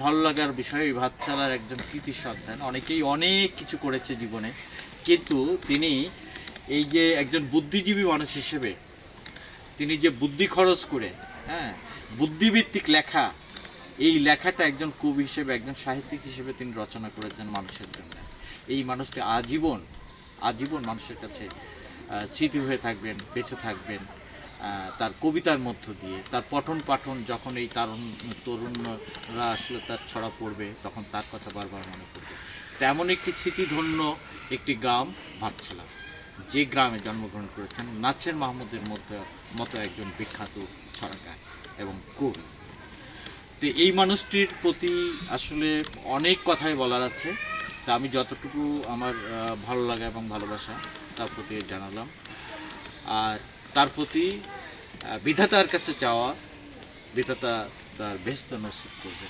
ভালো লাগার বিষয় এই ভাতশালার একজন কৃতি সন্তান। অনেকেই অনেক কিছু করেছে জীবনে, কিন্তু তিনি এই যে একজন বুদ্ধিজীবী মানুষ হিসেবে তিনি যে বুদ্ধি খরচ করে, হ্যাঁ, বুদ্ধিভিত্তিক লেখা, এই লেখাটা একজন কবি হিসেবে, একজন সাহিত্যিক হিসেবে তিনি রচনা করেছেন মানুষের জন্য। এই মানুষটি আজীবন আজীবন মানুষের কাছে স্মৃতি হয়ে থাকবেন, বেঁচে থাকবেন। তার কবিতার মধ্য দিয়ে, তার পঠন পাঠন যখন এই তরুণরা আসলে তার ছড়া পড়বে, তখন তার কথা বারবার মনে পড়বে। তেমন একটি স্মৃতিধন্য একটি গ্রাম ভাতশালা, যে গ্রামে জন্মগ্রহণ করেছেন নাছের মাহমুদের মতো একজন বিখ্যাত ছড়াকার এবং কবি। তো এই মানুষটির প্রতি আসলে অনেক কথাই বলার আছে, তা আমি যতটুকু আমার ভালো লাগা এবং ভালোবাসা তার প্রতি জানালাম। আর তার প্রতি বিধাতার কাছে চাওয়া, বিধাতা তার বেহেশত নসিব করবে।